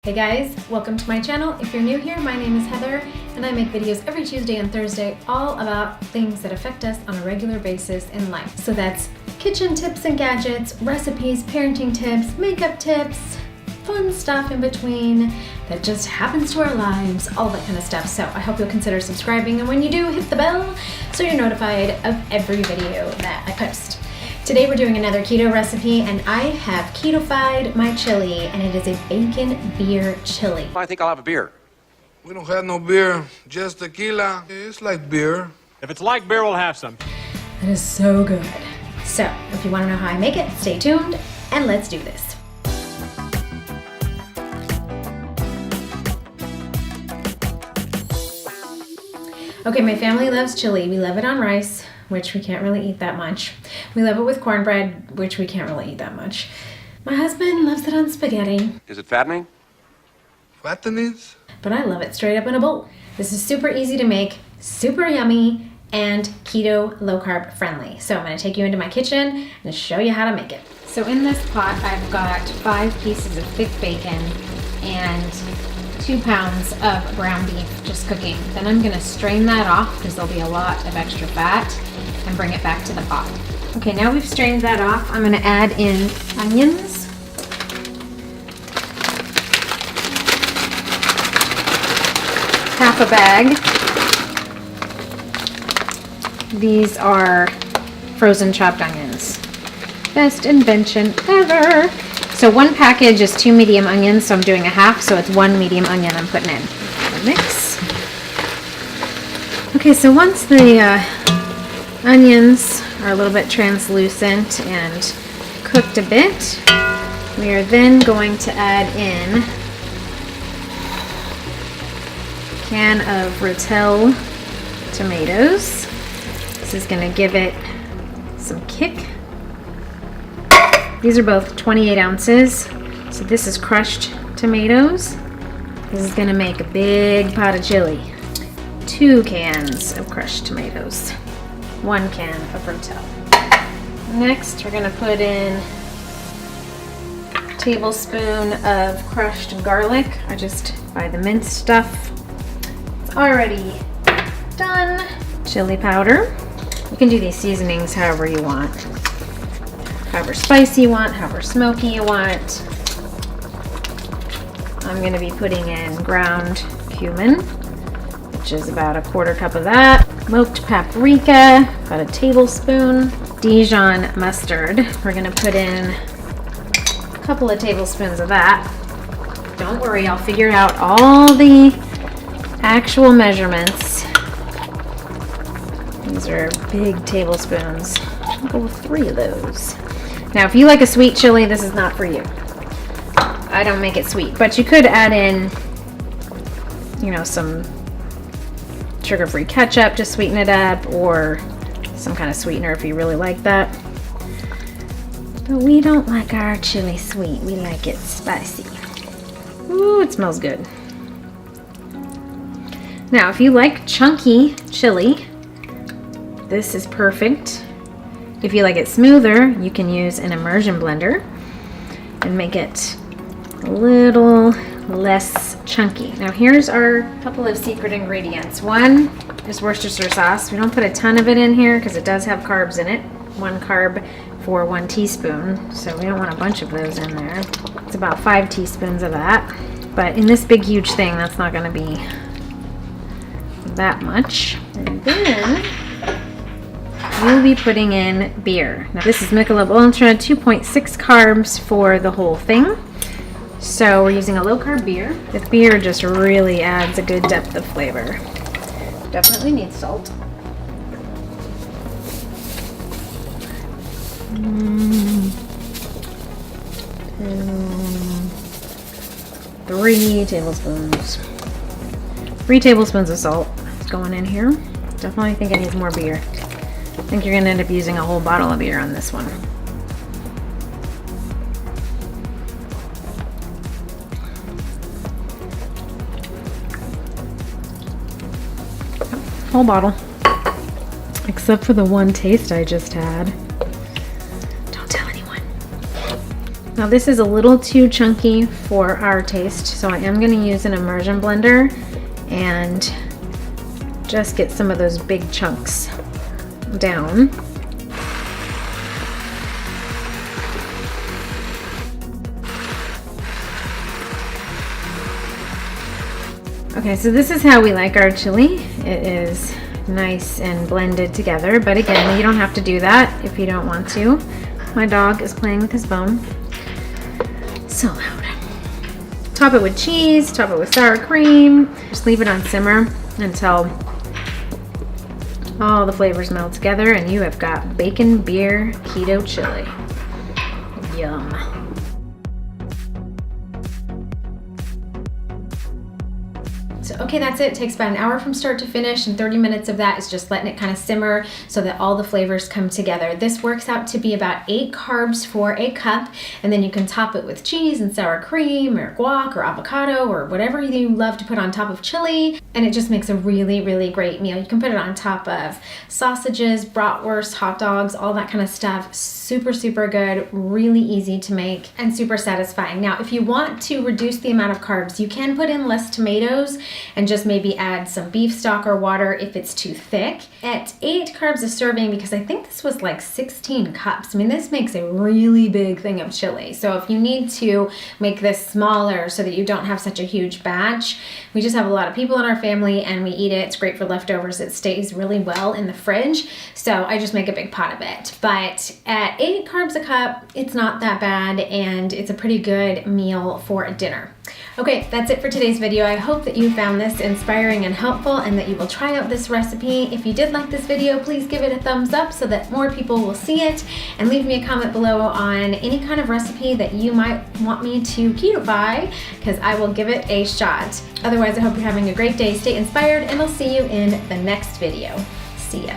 Hey guys, welcome to my channel. If you're new here, my name is Heather and I make videos every Tuesday and Thursday all about things that affect us on a regular basis in life. So that's kitchen tips and gadgets, recipes, parenting tips, makeup tips, fun stuff in between that just happens to our lives, all that kind of stuff. So I hope you'll consider subscribing, and when you do, hit the bell so you're notified of every video that I post. Today we're doing another keto recipe, and I have keto-fied my chili, and it is a bacon beer chili. I think I'll have a beer. We don't have no beer, just tequila. It's like beer. If it's like beer, we'll have some. It is so good. So if you want to know how I make it, stay tuned and let's do this. Okay, my family loves chili. We love it on rice, which we can't really eat that much. We love it with cornbread, which we can't really eat that much. My husband loves it on spaghetti. Is it fattening? Fattenings? But I love it straight up in a bowl. This is super easy to make, super yummy, and keto low carb friendly. So I'm gonna take you into my kitchen and show you how to make it. So in this pot, I've got 5 pieces of thick bacon and 2 pounds of ground beef just cooking. Then I'm gonna strain that off because there'll be a lot of extra fat and bring it back to the pot. Okay, now we've strained that off, I'm gonna add in onions. Half a bag. These are frozen chopped onions. Best invention ever. So 1 package is 2 medium onions, so I'm doing a half, so it's 1 medium onion I'm putting in. Mix. Okay, so once the onions are a little bit translucent and cooked a bit, we are then going to add in a can of Rotel Tomatoes. This is going to give it some kick. These are both 28 ounces, so this is crushed tomatoes. This is gonna make a big pot of chili. 2 cans of crushed tomatoes, 1 can of Rotel. Next, we're gonna put in a tablespoon of crushed garlic. I just buy the minced stuff. It's already done. Chili powder. You can do these seasonings however you want. However spicy you want, however smoky you want. I'm going to be putting in ground cumin, which is about a 1/4 cup of that. Smoked paprika, about a tablespoon. Dijon mustard, we're going to put in a couple of tablespoons of that. Don't worry, I'll figure out all the actual measurements. These are big tablespoons. I'll go with 3 of those. Now, if you like a sweet chili, this is not for you. I don't make it sweet, but you could add in, you know, some sugar-free ketchup to sweeten it up, or some kind of sweetener if you really like that. But we don't like our chili sweet. We like it spicy. Ooh, it smells good. Now, if you like chunky chili, this is perfect. If you like it smoother, you can use an immersion blender and make it a little less chunky. Now here's our couple of secret ingredients. 1 is Worcestershire sauce. We don't put a ton of it in here because it does have carbs in it. 1 carb for 1 teaspoon, so we don't want a bunch of those in there. It's about 5 teaspoons of that. But in this big huge thing, that's not going to be that much. And then we'll be putting in beer. Now this is Michelob Ultra, 2.6 carbs for the whole thing. So we're using a low carb beer. This beer just really adds a good depth of flavor. Definitely needs salt. 3 tablespoons. 3 tablespoons of salt is going in here. Definitely think it needs more beer. I think you're going to end up using a whole bottle of beer on this one. Whole bottle. Except for the 1 taste I just had. Don't tell anyone. Now this is a little too chunky for our taste, so I am going to use an immersion blender and just get some of those big chunks down. Okay, so this is how we like our chili. It is nice and blended together, but again, you don't have to do that if you don't want to. My dog is playing with his bone. So loud. Top it with cheese, top it with sour cream. Just leave it on simmer until all the flavors meld together and you have got bacon beer keto chili. Yum. So, okay, that's it. It takes about an hour from start to finish, and 30 minutes of that is just letting it kind of simmer so that all the flavors come together. This works out to be about 8 carbs for a cup, and then you can top it with cheese and sour cream or guac or avocado or whatever you love to put on top of chili, and it just makes a really, really great meal. You can put it on top of sausages, bratwurst, hot dogs, all that kind of stuff. Super, super good, really easy to make, and super satisfying. Now, if you want to reduce the amount of carbs, you can put in less tomatoes and just maybe add some beef stock or water if it's too thick. At 8 carbs a serving, because I think this was like 16 cups. I mean, this makes a really big thing of chili. So if you need to make this smaller so that you don't have such a huge batch, we just have a lot of people in our family and we eat it. It's great for leftovers. It stays really well in the fridge. So I just make a big pot of it. But at 8 carbs a cup, it's not that bad, and it's a pretty good meal for a dinner. Okay, that's it for today's video. I hope that you found this inspiring and helpful and that you will try out this recipe. If you did like this video, please give it a thumbs up so that more people will see it, and leave me a comment below on any kind of recipe that you might want me to keto-fy, because I will give it a shot. Otherwise, I hope you're having a great day. Stay inspired, and I'll see you in the next video. See ya.